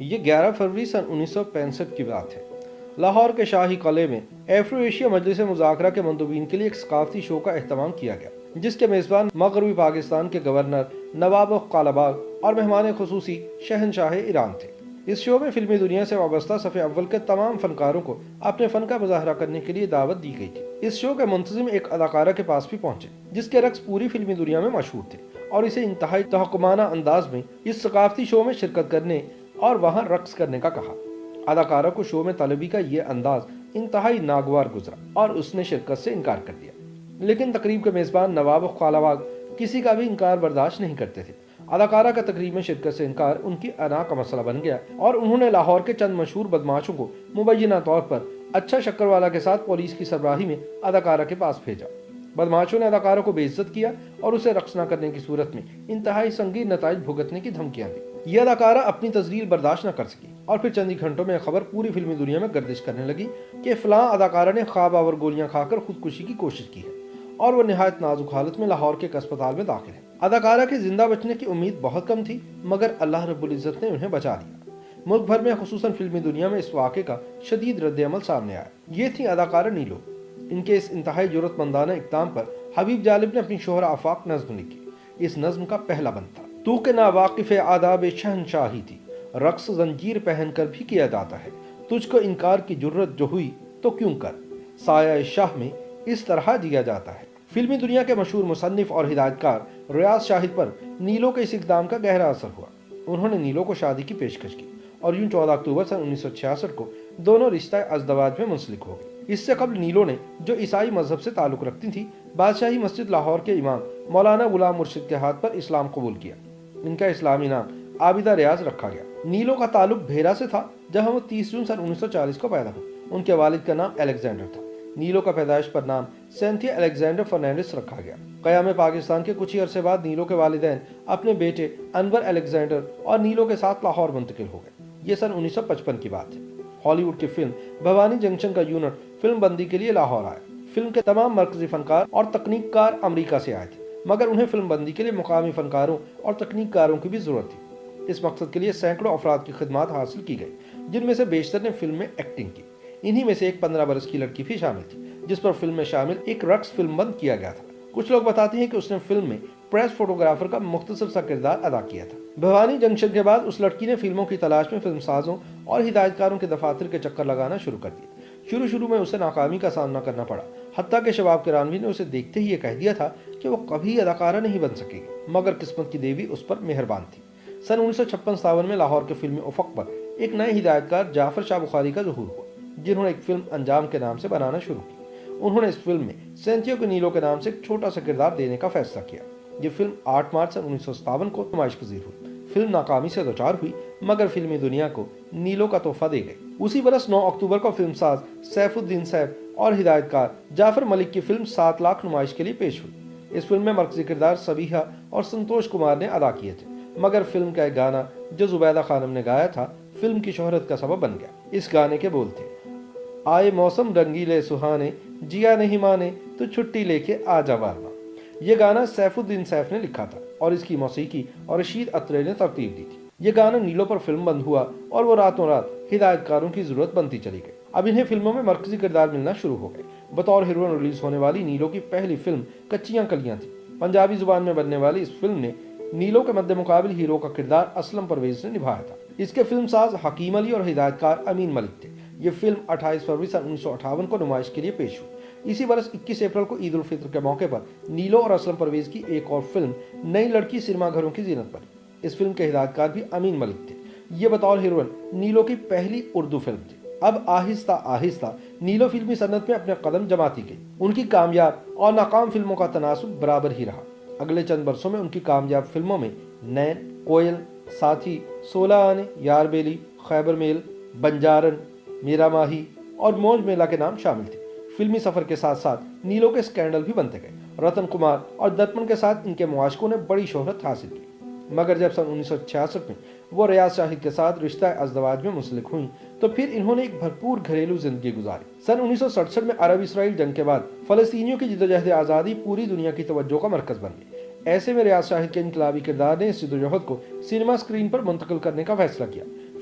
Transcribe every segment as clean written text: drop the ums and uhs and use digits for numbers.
یہ 11 فروری سن 1965 کی بات ہے۔ لاہور کے شاہی قلعے میں ایفرو ایشیا مجلس مذاکرہ کے مندوبین کے لیے ایک ثقافتی شو کا اہتمام کیا گیا، جس کے میزبان مغربی پاکستان کے گورنر نواب قلعہباغ اور مہمان خصوصی شہنشاہ ایران تھے۔ اس شو میں فلمی دنیا سے وابستہ صف اول کے تمام فنکاروں کو اپنے فن کا مظاہرہ کرنے کے لیے دعوت دی گئی تھی۔ اس شو کے منتظم ایک اداکارہ کے پاس بھی پہنچے، جس کے رقص پوری فلمی دنیا میں مشہور تھے، اور اسے انتہائی تحکمانہ انداز میں اس ثقافتی شو میں شرکت کرنے اور وہاں رقص کرنے کا کہا۔ اداکارہ کو شو میں طلبی کا یہ انداز انتہائی ناگوار گزرا اور اس نے شرکت سے انکار کر دیا، لیکن تقریب کے میزبان نواب قلعہباغ کسی کا بھی انکار برداشت نہیں کرتے تھے۔ اداکارہ کا تقریب میں شرکت سے انکار ان کی انا کا مسئلہ بن گیا اور انہوں نے لاہور کے چند مشہور بدماشوں کو مبینہ طور پر اچھا شکروالا کے ساتھ پولیس کی سربراہی میں اداکارہ کے پاس بھیجا۔ بدماشوں نے اداکارہ کو بے عزت کیا اور اسے رقص نہ کرنے کی صورت میں انتہائی سنگین نتائج بھگتنے کی دھمکیاں دی۔ یہ اداکارہ اپنی تذلیل برداشت نہ کر سکی اور پھر چند ہی گھنٹوں میں خبر پوری فلمی دنیا میں گردش کرنے لگی کہ فلاں اداکارہ نے خواب آور گولیاں کھا کر خودکشی کی کوشش کی ہے اور وہ نہایت نازک حالت میں لاہور کے ایک اسپتال میں داخل ہے۔ اداکارہ کے زندہ بچنے کی امید بہت کم تھی، مگر اللہ رب العزت نے انہیں بچا لیا۔ ملک بھر میں خصوصاً فلمی دنیا میں اس واقعے کا شدید رد عمل سامنے آیا۔ یہ تھی اداکارہ نیلو۔ ان کے اس انتہائی جرأت مندانہ اقدام پر حبیب جالب نے اپنی شہرہ آفاق نظم لکھی۔ اس نظم کا پہلا بند تھا: تو کہ ناواقف آداب شہنشاہی تھی، رقص زنجیر پہن کر بھی کیا جاتا ہے، تجھ کو انکار کی جرأت جو ہوئی تو کیوں کر، سایہ شاہ میں اس طرح جیا جاتا ہے۔ فلمی دنیا کے مشہور مصنف اور ہدایت کار ریاض شاہد پر نیلو کے اس اقدام کا گہرا اثر ہوا۔ انہوں نے نیلو کو شادی کی پیشکش کی اور یوں 14 اکتوبر سن 1966 کو دونوں رشتہ ازدواج میں منسلک ہو گئے۔ اس سے قبل نیلو نے، جو عیسائی مذہب سے تعلق رکھتی تھی، بادشاہی مسجد لاہور کے امام مولانا غلام مرشد کے ہاتھ پر اسلام قبول کیا۔ ان کا اسلامی نام عابدہ ریاض رکھا گیا۔ نیلو کا تعلق بھیرا سے تھا، جہاں وہ 30 جون سن 1940 کو پیدا ہوئی۔ ان کے والد کا نام الیگزینڈر تھا۔ نیلو کا پیدائش پر نام سینتھیا الیگزینڈر فرنانڈس رکھا گیا۔ قیام پاکستان کے کچھ ہی عرصے بعد نیلو کے والدین اپنے بیٹے انور الیگزینڈر اور نیلو کے ساتھ لاہور منتقل ہو گئے۔ یہ سن 1955 کی بات ہے۔ ہالی ووڈ کی فلم بھوانی جنکشن کا یونٹ فلم بندی کے لیے لاہور آیا۔ فلم کے تمام مرکزی فنکار اور تکنیک کار امریکہ سے آئے تھے، مگر انہیں فلم بندی کے لیے مقامی فنکاروں اور تکنیک کاروں کی بھی ضرورت تھی۔ اس مقصد کے لیے سینکڑوں افراد کی خدمات حاصل کی گئی، جن میں سے بیشتر نے فلم میں ایکٹنگ کی۔ انہی میں سے ایک 15 برس کی لڑکی بھی شامل تھی، جس پر فلم میں شامل ایک رقص فلم بند کیا گیا تھا۔ کچھ لوگ بتاتے ہیں کہ اس نے فلم میں پریس فوٹوگرافر کا مختصر سا کردار ادا کیا تھا۔ بھوانی جنکشن کے بعد اس لڑکی نے فلموں کی تلاش میں فلم سازوں اور ہدایت کاروں کے دفاتر کے چکر لگانا شروع کر دیے۔ شروع میں اسے ناکامی کا سامنا کرنا پڑا، حتیٰ کہ شباب کرانوی نے اسے دیکھتے ہی یہ کہہ دیا تھا کہ وہ کبھی اداکارہ نہیں بن سکے گی، مگر قسمت کی دیوی اس پر مہربان تھی۔ سن 1956-57 میں لاہور کے فلمی افق پر ایک نئے ہدایت کار جعفر شاہ بخاری کا ظہور ہوا، جنہوں نے ایک فلم انجام کے نام سے بنانا شروع کی۔ انہوں نے اس فلم میں سینتھیا کو نیلو کے نام سے ایک چھوٹا سا کردار دینے کا فیصلہ کیا۔ یہ فلم 8 مارچ سن 1957 کو نمائش پذیر ہوئی۔ فلم ناکامی سے دوچار ہوئی، مگر فلمی دنیا کو نیلو کا تحفہ دے گئی۔ اسی برس 9 اکتوبر کو فلم ساز سیف الدین سیف اور ہدایت کار جعفر ملک کی فلم 7 لاکھ نمائش کے لیے پیش ہوئی۔ اس فلم میں مرکزی کردار سبیحہ اور سنتوش کمار نے ادا کیے تھے، مگر فلم کا ایک گانا جو زبیدہ خانم نے گایا تھا فلم کی شہرت کا سبب بن گیا۔ اس گانے کے بول تھے: آئے موسم رنگیلے سہانے، جیا نہیں مانے تو چھٹی لے کے آ جا ورنہ۔ یہ گانا سیف الدین سیف نے لکھا تھا اور اس کی موسیقی اور رشید اترے نے ترتیب دی تھی۔ یہ گانا نیلو پر فلم بند ہوا اور وہ راتوں رات ہدایت کاروں کی ضرورت بنتی چلی گئی۔ اب انہیں فلموں میں مرکزی کردار ملنا شروع ہو گئے۔ بطور ہیروئن ریلیز ہونے والی نیلو کی پہلی فلم کچیاں کلیاں تھی۔ پنجابی زبان میں بننے والی اس فلم نے نیلو کے مد مقابل ہیرو کا کردار اسلم پرویز نے نبھایا تھا۔ اس کے فلم ساز حکیم علی اور ہدایت کار امین ملک تھے۔ یہ فلم 28 فروری سن 1958 کو نمائش کے لیے پیش ہوئی۔ اسی برس 21 اپریل کو عید الفطر کے موقع پر نیلو اور اسلم پرویز کی ایک اور فلم نئی لڑکی سنیما گھروں کی زینت بنی۔ اس فلم کے ہدایت کار بھی امین ملک تھے۔ یہ بطور ہیروئن نیلو کی پہلی اردو فلم تھی۔ اب آہستہ آہستہ نیلو فلمی صنعت میں اپنے قدم جماتی گئی۔ ان کی کامیاب اور ناکام فلموں کا تناسب برابر ہی رہا۔ اگلے چند برسوں میں ان کی کامیاب فلموں میں نین، کوئل، ساتھی، 16 آنے، یار بیلی، خیبر میل، بنجارن، میرا ماہی اور موج میلہ کے نام شامل تھے۔ فلمی سفر کے ساتھ ساتھ نیلو کے اسکینڈل بھی بنتے گئے۔ رتن کمار اور درپن کے ساتھ ان کے معاشقوں نے بڑی شہرت حاصل کی، مگر جب سن 1966 میں وہ ریاض شاہد کے ساتھ رشتہ ازدواج میں منسلک ہوئیں تو پھر انہوں نے ایک بھرپور گھریلو زندگی گزاری۔ سن 1967 میں عرب اسرائیل جنگ کے بعد فلسطینیوں کی جدوجہد آزادی پوری دنیا کی توجہ کا مرکز بن گئی۔ ایسے میں ریاض شاہد کے انقلابی کردار نے اس جدوجہد کو سینما اسکرین پر منتقل کرنے کا فیصلہ کیا۔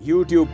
YouTube